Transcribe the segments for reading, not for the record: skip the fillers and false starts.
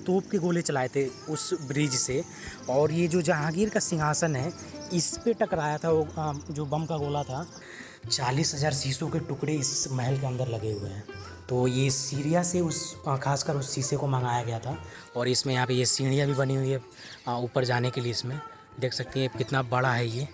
तोप के गोले चलाए थे उस ब्रिज से। और ये जो जहांगीर का सिंहासन है इस पे टकराया था वो जो बम का गोला था। 40,000 शीशों के टुकड़े इस महल के अंदर लगे हुए हैं। तो ये सीरिया से उस खासकर उस शीशे को मंगाया गया था। और इसमें यहाँ पे ये सीढ़ियाँ भी बनी हुई है ऊपर जाने के लिए। इसमें देख सकते हैं कितना बड़ा है ये।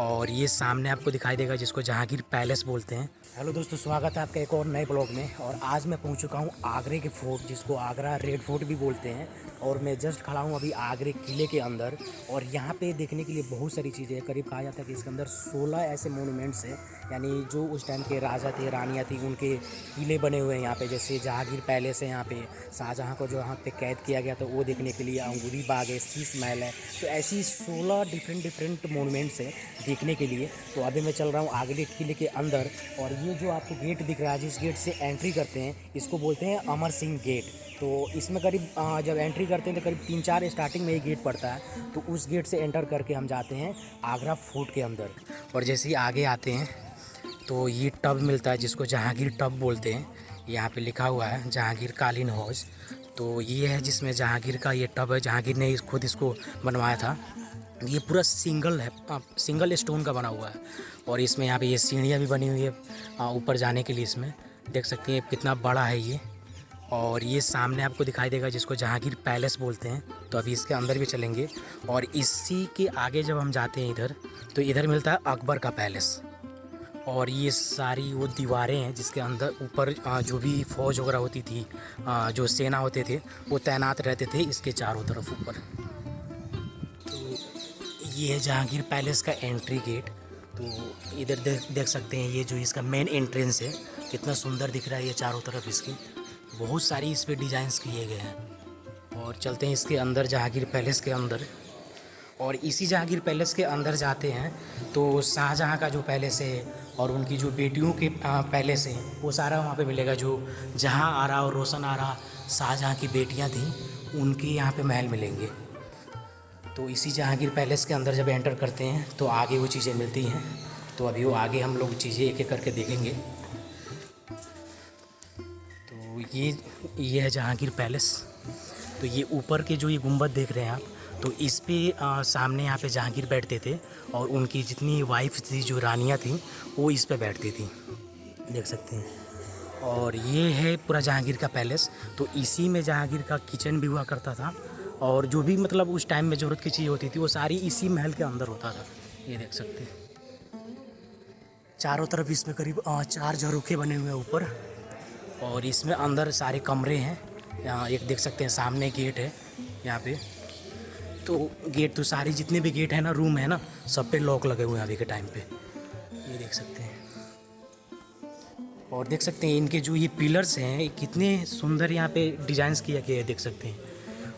और ये सामने आपको दिखाई देगा जिसको जहांगीर पैलेस बोलते हैं। हेलो दोस्तों, स्वागत है आपका एक और नए ब्लॉग में। और आज मैं पहुंच चुका हूं आगरे के फोर्ट, जिसको आगरा रेड फोर्ट भी बोलते हैं। और मैं जस्ट खड़ा हूं अभी आगरे किले के अंदर। और यहाँ पे देखने के लिए बहुत सारी चीज़ें हैं। करीब कहा जाता है कि इसके अंदर 16 ऐसे मोनूमेंट्स हैं, यानी जो उस टाइम के राजा थे, रानियाँ थी, उनके किले बने हुए हैं यहाँ पे। जैसे जहांगीर पैलेस है यहाँ पे, शाहजहाँ को जो यहाँ पे कैद किया गया था वो देखने के लिए। अंगूरी बाग है, शीश महल है। तो ऐसी 16 डिफरेंट मोनूमेंट्स है देखने के लिए। तो अभी मैं चल रहा हूँ आगरे किले के अंदर। और ये जो आपको गेट दिख रहा है, जिस गेट से एंट्री करते हैं, इसको बोलते हैं अमर सिंह गेट। तो इसमें करीब जब एंट्री करते हैं तो करीब 3-4 स्टार्टिंग में ही गेट पड़ता है। तो उस गेट से एंटर करके हम जाते हैं आगरा फोर्ट के अंदर। और जैसे ही आगे आते हैं तो ये टब मिलता है जिसको जहांगीर टब बोलते हैं। यहाँ पे लिखा हुआ है जहांगीर कालीन हौज। तो ये है जिसमें जहांगीर का ये टब है। जहांगीर ने खुद इसको बनवाया था। ये पूरा सिंगल है, सिंगल स्टोन का बना हुआ है। और इसमें यहाँ पे ये सीढ़ियाँ भी बनी हुई है ऊपर जाने के लिए। इसमें देख सकते हैं कितना बड़ा है ये। और ये सामने आपको दिखाई देगा जिसको जहांगीर पैलेस बोलते हैं। तो अभी इसके अंदर भी चलेंगे। और इसी के आगे जब हम जाते हैं इधर, तो इधर मिलता है अकबर का पैलेस। और ये सारी वो दीवारें हैं जिसके अंदर ऊपर जो भी फ़ौज वगैरह होती थी, जो सेना होते थे, वो तैनात रहते थे इसके चारों तरफ ऊपर। ये है जहांगीर पैलेस का एंट्री गेट। तो इधर देख सकते हैं ये जो इसका मेन एंट्रेंस है, कितना सुंदर दिख रहा है ये चारों तरफ इसकी। बहुत सारी इस पे डिज़ाइंस किए गए हैं। और चलते हैं इसके अंदर जहांगीर पैलेस के अंदर। और इसी जहांगीर पैलेस के अंदर जाते हैं तो शाहजहाँ का जो पैलेस है और उनकी जो बेटियों के पैलेस हैं वो सारा वहाँ पे मिलेगा। जो जहाँ आरा और रोशन आरा शाहजहाँ की बेटियाँ थीं, उनके यहाँ पे महल मिलेंगे। तो इसी जहांगीर पैलेस के अंदर जब एंटर करते हैं तो आगे वो चीज़ें मिलती हैं। तो अभी वो आगे हम लोग चीज़ें एक एक करके देखेंगे। तो ये है जहांगीर पैलेस। तो ये ऊपर के जो ये गुंबद देख रहे हैं आप, तो इस पे सामने यहाँ पे जहांगीर बैठते थे। और उनकी जितनी वाइफ थी, जो रानियाँ थीं, वो इस पे बैठती थी, देख सकते हैं। और ये है पूरा जहांगीर का पैलेस। तो इसी में जहांगीर का किचन भी हुआ करता था। और जो भी मतलब उस टाइम में ज़रूरत की चीज़ होती थी वो सारी इसी महल के अंदर होता था। ये देख सकते हैं चारों तरफ इसमें करीब 4 झरोखे बने हुए हैं ऊपर। और इसमें अंदर सारे कमरे हैं। यहाँ एक देख सकते हैं सामने गेट है यहाँ पे। तो गेट तो सारी जितने भी गेट है ना, रूम है ना, सब पे लॉक लगे हुए हैं अभी के टाइम पे। ये देख सकते हैं। और देख सकते हैं इनके जो ये पिलर्स हैं कितने सुंदर यहाँ पे डिज़ाइंस किया गया है, देख सकते हैं।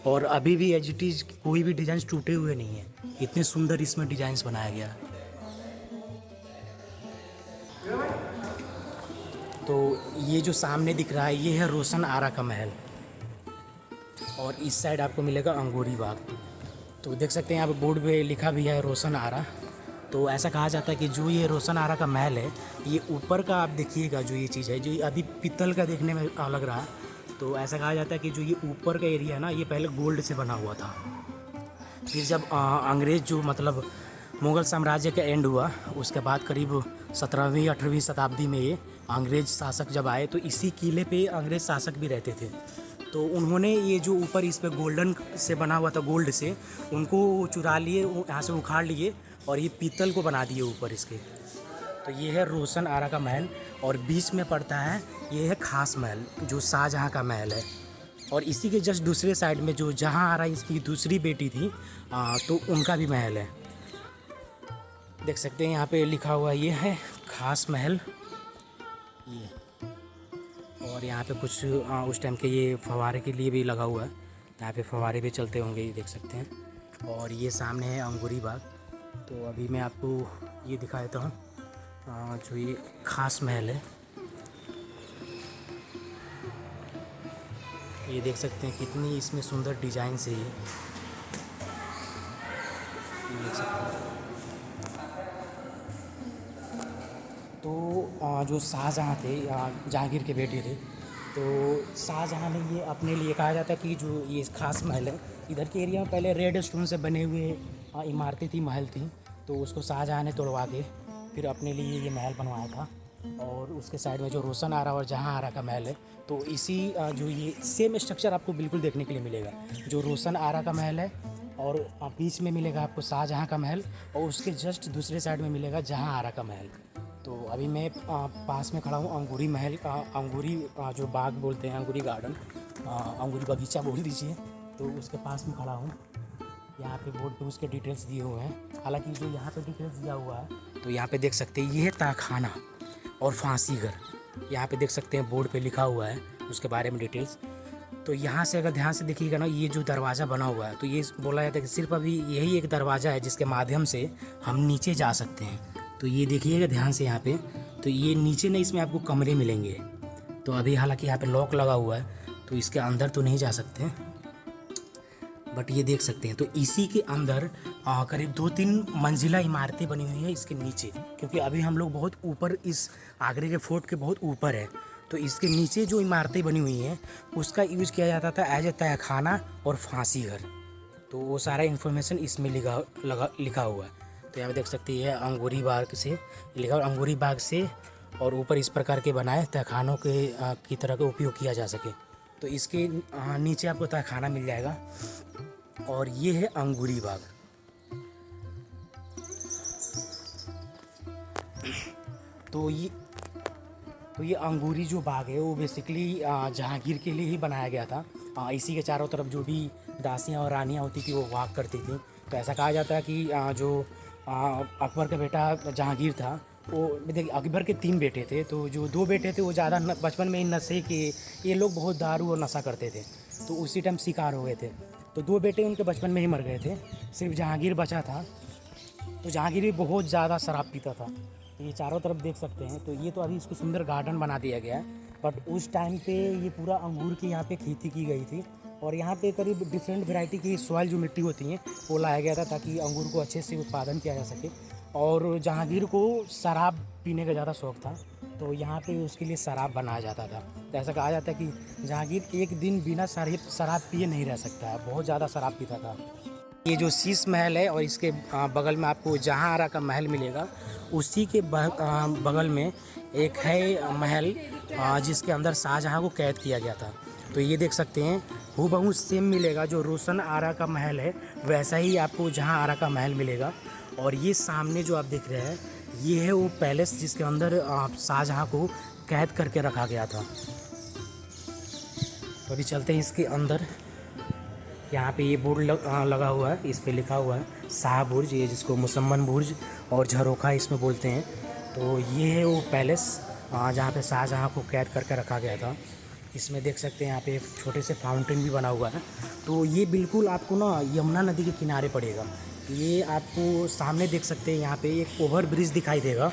और अभी भी एज इट इज़ कोई भी डिज़ाइन टूटे हुए नहीं है, इतने सुंदर इसमें डिज़ाइंस बनाया गया। तो ये जो सामने दिख रहा है ये है रोशन आरा का महल। और इस साइड आपको मिलेगा अंगूरी बाग। तो देख सकते हैं यहाँ पे बोर्ड पे लिखा भी है रोशन आरा। तो ऐसा कहा जाता है कि जो ये रोशन आरा का महल है, ये ऊपर का आप देखिएगा जो ये चीज़ है, जो अभी पीतल का देखने में लग रहा है। तो ऐसा कहा जाता है कि जो ये ऊपर का एरिया है ना, ये पहले गोल्ड से बना हुआ था। फिर जब अंग्रेज़ जो मतलब मुग़ल साम्राज्य का एंड हुआ, उसके बाद करीब 17वीं-18वीं शताब्दी में ये अंग्रेज़ शासक जब आए, तो इसी किले पे अंग्रेज़ शासक भी रहते थे। तो उन्होंने ये जो ऊपर इस पे गोल्डन से बना हुआ था, गोल्ड से, उनको चुरा लिए, यहाँ से उखाड़ लिए और ये पीतल को बना दिए ऊपर इसके। तो ये है रोशन आरा का महल। और बीच में पड़ता है ये है खास महल, जो शाहजहाँ का महल है। और इसी के जस्ट दूसरे साइड में जो जहाँ आरा इसकी दूसरी बेटी थी, तो उनका भी महल है। देख सकते हैं यहाँ पे लिखा हुआ ये है खास महल ये। और यहाँ पे कुछ उस टाइम के ये फव्वारे के लिए भी लगा हुआ है, यहाँ पे फव्वारे भी चलते होंगे, ये देख सकते हैं। और ये सामने है अंगूरी बाग। तो अभी मैं आपको ये दिखा देता हूँ जो ये खास महल है। ये देख सकते हैं कितनी इसमें सुंदर डिज़ाइन से ये देख सकते हैं। तो जो शाहजहाँ थे, जहांगीर के बेटे थे, तो शाहजहाँ ने ये अपने लिए कहा जाता है कि जो ये खास महल है, इधर के एरिया में पहले रेड स्टोन से बने हुए इमारतें थी, महल थी, तो उसको शाहजहाँ ने तोड़वा के फिर अपने लिए ये महल बनवाया था। और उसके साइड में जो रोशन आरा और जहाँ आरा का महल है, तो इसी जो ये सेम स्ट्रक्चर आपको बिल्कुल देखने के लिए मिलेगा। जो रोशन आरा का महल है और बीच में मिलेगा आपको शाहजहाँ का महल, और उसके जस्ट दूसरे साइड में मिलेगा जहाँ आरा का महल। तो अभी मैं पास में खड़ा हूँ अंगूरी महल का, अंगूरी जो बाग बोलते हैं, अंगूरी गार्डन, अंगूरी बगीचा बोल दीजिए, तो उसके पास में खड़ा हूँ। यहाँ पे बोर्ड पे उसके डिटेल्स दिए हुए हैं। हालांकि जो यहाँ पे डिटेल्स दिया हुआ है, तो यहाँ पे देख सकते हैं ये है तहखाना और फांसी घर। यहाँ पे देख सकते हैं बोर्ड पे लिखा हुआ है उसके बारे में डिटेल्स। तो यहाँ से अगर ध्यान से देखिएगा ना, ये जो दरवाज़ा बना हुआ है, तो ये बोला जाता है कि सिर्फ अभी यही एक दरवाज़ा है जिसके माध्यम से हम नीचे जा सकते हैं। तो ये देखिएगा ध्यान से यहाँ पे, तो ये नीचे नहीं, इसमें आपको कमरे मिलेंगे। तो अभी हालांकि यहाँ पे लॉक लगा हुआ है, तो इसके अंदर तो नहीं जा सकते, बट ये देख सकते हैं। तो इसी के अंदर करीब 2-3 मंजिला इमारतें बनी हुई है इसके नीचे, क्योंकि अभी हम लोग बहुत ऊपर, इस आगरे के फोर्ट के बहुत ऊपर है। तो इसके नीचे जो इमारतें बनी हुई हैं उसका यूज़ किया जाता था एज ए तहखाना और फांसी घर। तो वो सारा इन्फॉर्मेशन इसमें लिखा हुआ है। तो यहाँ पे देख सकते हैं अंगूरी बाग से लिखा, अंगूरी बाग से, और ऊपर इस प्रकार के बनाए तहखानों के की तरह का उपयोग किया जा सके। तो इसके नीचे आपको तहखाना मिल जाएगा, और ये है अंगूरी बाग। तो ये अंगूरी जो बाग है वो बेसिकली जहांगीर के लिए ही बनाया गया था। इसी के चारों तरफ जो भी दासियां और रानियां होती थी वो वाक करती थी। तो ऐसा कहा जाता है कि जो अकबर का बेटा जहांगीर था, वो देखिए अकबर के 3 बेटे थे, तो जो 2 बेटे थे वो ज़्यादा बचपन में ही नशे के, ये लोग बहुत दारू और नशा करते थे, तो उसी टाइम शिकार हो गए थे। तो 2 बेटे उनके बचपन में ही मर गए थे, सिर्फ जहांगीर बचा था। तो जहांगीर भी बहुत ज़्यादा शराब पीता था। तो ये चारों तरफ देख सकते हैं। तो ये तो अभी इसको सुंदर गार्डन बना दिया गया है, बट उस टाइम पे ये पूरा अंगूर की यहाँ पे खेती की गई थी, और यहाँ पे करीब डिफरेंट वैरायटी की सॉइल जो मिट्टी होती है वो लाया गया था ताकि अंगूर को अच्छे से उत्पादन किया जा सके। और जहांगीर को शराब पीने का ज़्यादा शौक़ था, तो यहाँ पे उसके लिए शराब बनाया जाता था। तो ऐसा कहा जाता है कि जहांगीर एक दिन बिना शराब पिए नहीं रह सकता है, बहुत ज़्यादा शराब पीता था। ये जो शीश महल है और इसके बगल में आपको जहाँ आरा का महल मिलेगा, उसी के बगल में एक है महल जिसके अंदर शाहजहाँ को कैद किया गया था। तो ये देख सकते हैं हूबहू सेम मिलेगा, जो रोशन आरा का महल है वैसा ही आपको जहाँ आरा का महल मिलेगा। और ये सामने जो आप देख रहे हैं ये है वो पैलेस जिसके अंदर शाहजहाँ को कैद करके रखा गया था। तो अभी चलते हैं इसके अंदर। यहाँ पे ये बोर्ड लगा हुआ है, इस पे लिखा हुआ है शाह बुर्ज, ये जिसको मुसम्मन बुर्ज और झरोखा इसमें बोलते हैं। तो ये है वो पैलेस जहाँ पे शाहजहाँ को कैद करके रखा गया था। इसमें देख सकते हैं यहाँ पे छोटे से फाउंटेन भी बना हुआ है। तो ये बिल्कुल आपको ना यमुना नदी के किनारे पड़ेगा। ये आपको सामने देख सकते हैं, यहाँ पे एक ओवर ब्रिज दिखाई देगा,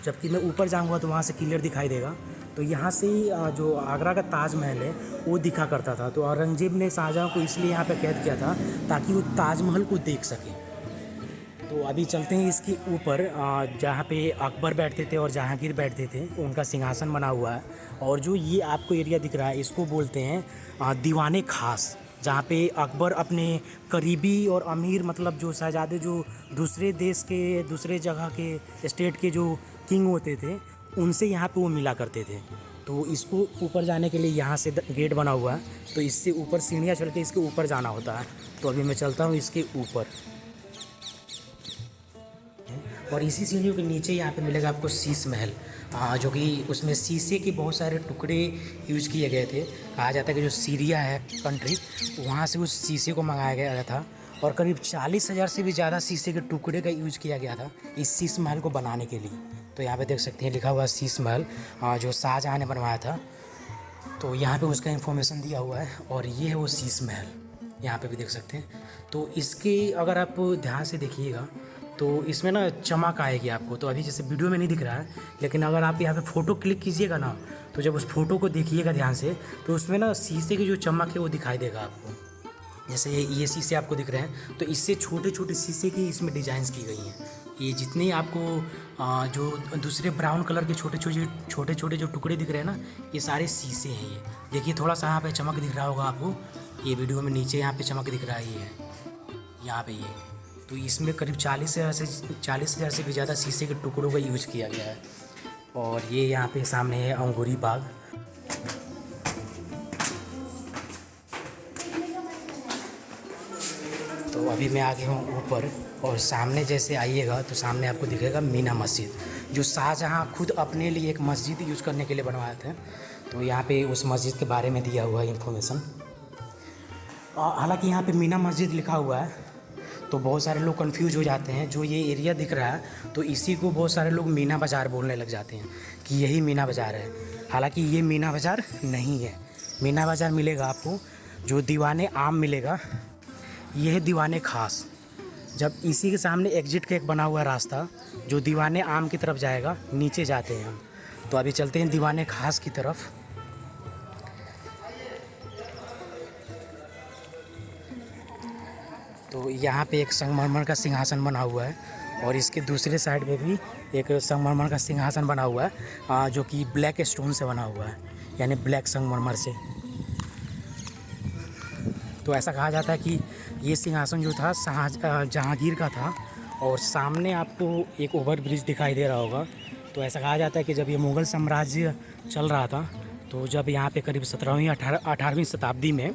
जबकि मैं ऊपर जाऊँगा तो वहाँ से क्लियर दिखाई देगा। तो यहाँ से जो आगरा का ताजमहल है वो दिखा करता था। तो औरंगजेब ने शाहजहाँ को इसलिए यहाँ पे कैद किया था ताकि वो ताजमहल को देख सके। तो अभी चलते हैं इसके ऊपर, जहाँ पे अकबर बैठते थे और जहांगीर बैठते थे, उनका सिंहासन बना हुआ है। और जो ये आपको एरिया दिख रहा है इसको बोलते हैं दीवाने खास, जहाँ पे अकबर अपने करीबी और अमीर, मतलब जो शहजादे जो दूसरे देश के, दूसरे जगह के स्टेट के जो किंग होते थे, उनसे यहाँ पे वो मिला करते थे। तो इसको ऊपर जाने के लिए यहाँ से गेट बना हुआ है, तो इससे ऊपर सीढ़ियाँ चढ़ के इसके ऊपर जाना होता है। तो अभी मैं चलता हूँ इसके ऊपर, और इसी सीढ़ियों के नीचे यहाँ पे मिलेगा आपको शीश महल, जो कि उसमें शीशे के बहुत सारे टुकड़े यूज़ किए गए थे। कहा जाता है कि जो सीरिया है कंट्री, वहाँ से उस शीशे को मंगाया गया था, और करीब 40,000 से भी ज़्यादा शीशे के टुकड़े का यूज़ किया गया था इस शीश महल को बनाने के लिए। तो यहाँ पे देख सकते हैं लिखा हुआ शीश महल जो शाहजहाँ ने बनवाया था। तो यहाँ पे उसका इन्फॉर्मेशन दिया हुआ है, और ये है वो शीश महल, यहाँ पे भी देख सकते हैं। तो इसके अगर आप ध्यान से देखिएगा तो इसमें ना चमक आएगी आपको। तो अभी जैसे वीडियो में नहीं दिख रहा है, लेकिन अगर आप यहाँ पे फ़ोटो क्लिक कीजिएगा ना, तो जब उस फोटो को देखिएगा ध्यान से, तो उसमें ना शीशे की जो चमक है वो दिखाई देगा आपको। जैसे ये शीशे आपको दिख रहे हैं, तो इससे छोटे छोटे शीशे की इसमें डिज़ाइंस की गई हैं। ये जितने आपको जो दूसरे ब्राउन कलर के छोटे छोटे जो टुकड़े दिख रहे हैं ना, ये सारे शीशे हैं। ये देखिए थोड़ा सा यहाँ पे चमक दिख रहा होगा आपको, ये वीडियो में नीचे यहाँ पे चमक दिख रहा है, ये है यहाँ पे ये। तो इसमें करीब 40,000 से भी ज़्यादा शीशे के टुकड़ों का यूज किया गया है। और ये यहाँ पे सामने है अंगूरी बाग। तो अभी मैं आ गया हूँ ऊपर, और सामने जैसे आइएगा तो सामने आपको दिखेगा मीना मस्जिद, जो शाहजहाँ खुद अपने लिए एक मस्जिद यूज़ करने के लिए बनवाए थे। तो यहाँ पे उस मस्जिद के बारे में दिया हुआ है इन्फॉर्मेशन। हालांकि यहाँ पे मीना मस्जिद लिखा हुआ है, तो बहुत सारे लोग कंफ्यूज हो जाते हैं। जो ये एरिया दिख रहा है, तो इसी को बहुत सारे लोग मीना बाज़ार बोलने लग जाते हैं कि यही मीना बाज़ार है। हालांकि ये मीना बाज़ार नहीं है। मीना बाज़ार मिलेगा आपको जो दीवाने आम मिलेगा, यह है दीवाने खास। जब इसी के सामने एग्जिट का एक बना हुआ रास्ता जो दीवाने आम की तरफ जाएगा, नीचे जाते हैं हम। तो अभी चलते हैं दीवाने खास की तरफ। तो यहाँ पे एक संगमरमर का सिंहासन बना हुआ है, और इसके दूसरे साइड पे भी एक संगमरमर का सिंहासन बना हुआ है, जो कि ब्लैक स्टोन से बना हुआ है, यानी ब्लैक संगमरमर से। तो ऐसा कहा जाता है कि ये सिंहासन जो था जहांगीर का था। और सामने आपको एक ओवर ब्रिज दिखाई दे रहा होगा। तो ऐसा कहा जाता है कि जब ये मुग़ल साम्राज्य चल रहा था, तो जब यहाँ पे करीब 17वीं 18वीं शताब्दी में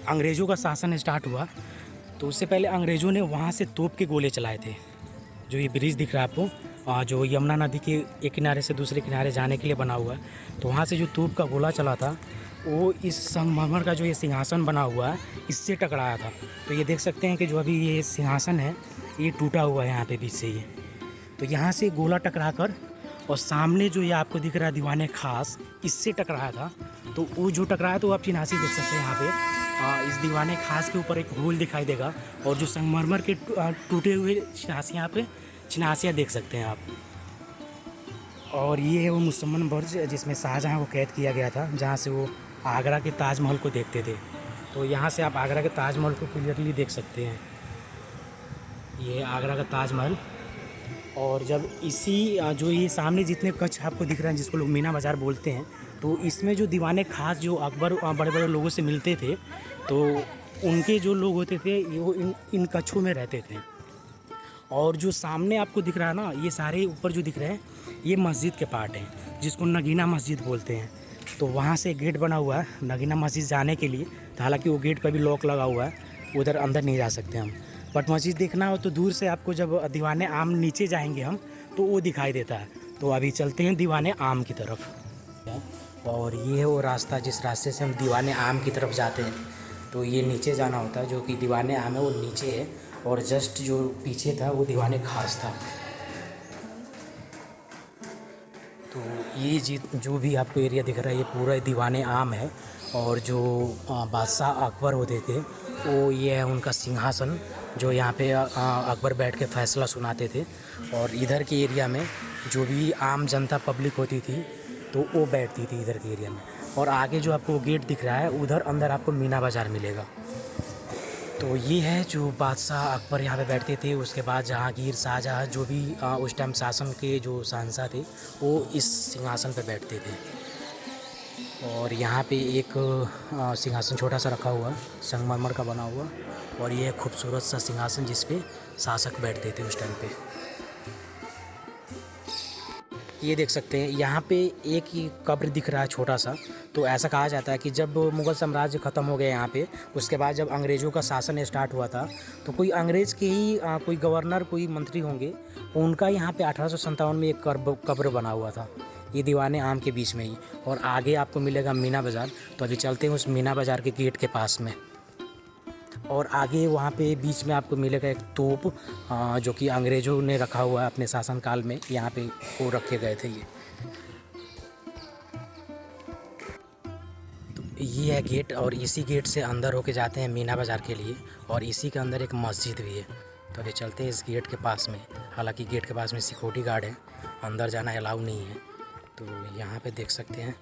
अंग्रेज़ों का शासन स्टार्ट हुआ, तो उससे पहले अंग्रेज़ों ने वहाँ से तोप के गोले चलाए थे। जो ये ब्रिज दिख रहा है आपको, जो यमुना नदी के एक किनारे से दूसरे किनारे जाने के लिए बना हुआ है, तो वहाँ से जो तोप का गोला चला था, वो इस संगमरमर का जो ये सिंहासन बना हुआ है, इससे टकराया था। तो ये देख सकते हैं कि जो अभी ये सिंहासन है, ये टूटा हुआ है यहाँ पे बीच से ये। तो यहाँ से गोला टकरा कर, और सामने जो ये आपको दिख रहा है दीवाने खास, इससे टकराया था। तो वो जो टकराया, तो आप चिन्हासी देख सकते हैं यहाँ पे। इस दीवाने खास के ऊपर एक होल दिखाई देगा, और जो संगमरमर के टूटे हुए चिन्हासियाँ पे चिन्हासियाँ देख सकते हैं आप। और ये है वो मुसम्मन बुर्ज जिसमें शाहजहाँ को कैद किया गया था, जहाँ से वो आगरा के ताजमहल को देखते थे। तो यहाँ से आप आगरा के ताजमहल को क्लियरली देख सकते हैं। ये आगरा का ताजमहल। और जब इसी जो ये सामने जितने कच्छ आपको दिख रहे हैं, जिसको लोग मीना बाज़ार बोलते हैं, तो इसमें जो दीवाने खास जो अकबर बड़े बड़े लोगों से मिलते थे, तो उनके जो लोग होते थे वो इन कच्छों में रहते थे। और जो सामने आपको दिख रहा है ना, ये सारे ऊपर जो दिख रहे हैं, ये मस्जिद के पार्ट हैं, जिसको नगीना मस्जिद बोलते हैं। तो वहाँ से गेट बना हुआ है नगीना मस्जिद जाने के लिए। तो हालांकि वो गेट का भी लॉक लगा हुआ है, उधर अंदर नहीं जा सकते हम। बट मस्जिद देखना हो तो दूर से आपको, जब दीवाने आम नीचे जाएंगे हम, तो वो दिखाई देता है। तो अभी चलते हैं दीवाने आम की तरफ। और ये है वो रास्ता जिस रास्ते से हम दीवाने आम की तरफ जाते हैं। तो ये नीचे जाना होता है, जो कि दीवाने आम है वो नीचे है, और जस्ट जो पीछे था वो दीवाने खास था। तो ये जो भी आपको एरिया दिख रहा है, ये पूरा दीवाने आम है। और जो बादशाह अकबर होते थे, वो ये है उनका सिंहासन, जो यहाँ पे अकबर बैठ के फ़ैसला सुनाते थे। और इधर के एरिया में जो भी आम जनता पब्लिक होती थी, तो वो बैठती थी इधर के एरिया में। और आगे जो आपको गेट दिख रहा है, उधर अंदर आपको मीना बाज़ार मिलेगा। तो ये है जो बादशाह अकबर यहाँ पे बैठते थे। उसके बाद जहांगीर, शाहजहाँ, जो भी उस टाइम शासन के जो शहंशाह थे, वो इस सिंहासन पे बैठते थे। और यहाँ पे एक सिंहासन छोटा सा रखा हुआ, संगमरमर का बना हुआ, और ये खूबसूरत सा सिंहासन जिस पे शासक बैठते थे उस टाइम पे। ये देख सकते हैं यहाँ पे एक ही कब्र दिख रहा है छोटा सा। तो ऐसा कहा जाता है कि जब मुग़ल साम्राज्य ख़त्म हो गया यहाँ पे, उसके बाद जब अंग्रेज़ों का शासन स्टार्ट हुआ था, तो कोई अंग्रेज़ के ही कोई गवर्नर, कोई मंत्री होंगे, उनका यहाँ पे 1857 में एक कब्र बना हुआ था, ये दीवाने आम के बीच में ही। और आगे आपको मिलेगा मीना बाज़ार। तो अभी चलते हैं उस मीना बाज़ार के गेट के पास में। और आगे वहाँ पे बीच में आपको मिलेगा एक तोप, जो कि अंग्रेज़ों ने रखा हुआ है अपने शासनकाल में, यहाँ पे वो रखे गए थे ये। तो ये है गेट, और इसी गेट से अंदर होके जाते हैं मीना बाज़ार के लिए। और इसी के अंदर एक मस्जिद भी है। तो अभी चलते हैं इस गेट के पास में। हालांकि गेट के पास में सिक्योरिटी गार्ड है, अंदर जाना अलाउ नहीं है। तो यहाँ पे देख सकते हैं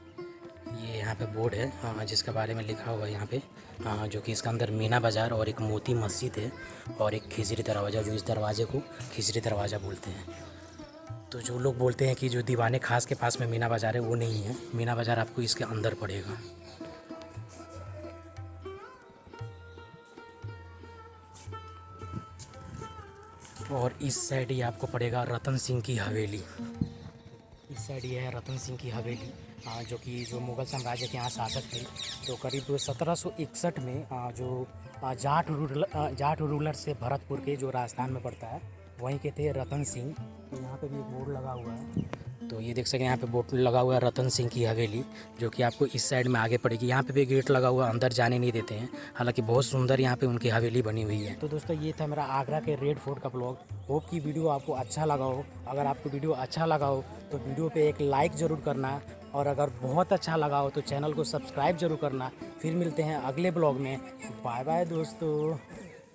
ये यहाँ पे बोर्ड है, हाँ, जिसके बारे में लिखा हुआ है यहाँ पे, हाँ, जो कि इसके अंदर मीना बाज़ार और एक मोती मस्जिद है और एक खिजरी दरवाज़ा, जो इस दरवाजे को खिजरी दरवाज़ा बोलते हैं। तो जो लोग बोलते हैं कि जो दीवाने खास के पास में मीना बाज़ार है, वो नहीं है। मीना बाज़ार आपको इसके अंदर पड़ेगा। और इस साइड ही आपको पड़ेगा रतन सिंह की हवेली। इस साइड ये है रतन सिंह की हवेली, जो कि जो मुग़ल साम्राज्य के यहाँ शासक थे। तो करीब 1761 में जो जाट रूलर से भरतपुर के, जो राजस्थान में पड़ता है, वहीं के थे रतन सिंह। तो यहाँ पे भी एक बोर्ड लगा हुआ है, तो ये देख सकते हैं यहाँ पे बोर्ड लगा हुआ है रतन सिंह की हवेली, जो कि आपको इस साइड में आगे पड़ेगी। यहाँ पे भी गेट लगा हुआ, अंदर जाने नहीं देते हैं, हालांकि बहुत सुंदर यहाँ पे उनकी हवेली बनी हुई है। तो दोस्तों ये था मेरा आगरा के रेड फोर्ट का ब्लॉग। होप की वीडियो आपको अच्छा लगा हो। अगर आपको वीडियो अच्छा लगा हो तो वीडियो पे एक लाइक ज़रूर करना, और अगर बहुत अच्छा लगा हो तो चैनल को सब्सक्राइब ज़रूर करना। फिर मिलते हैं अगले ब्लॉग में। बाय बाय दोस्तों।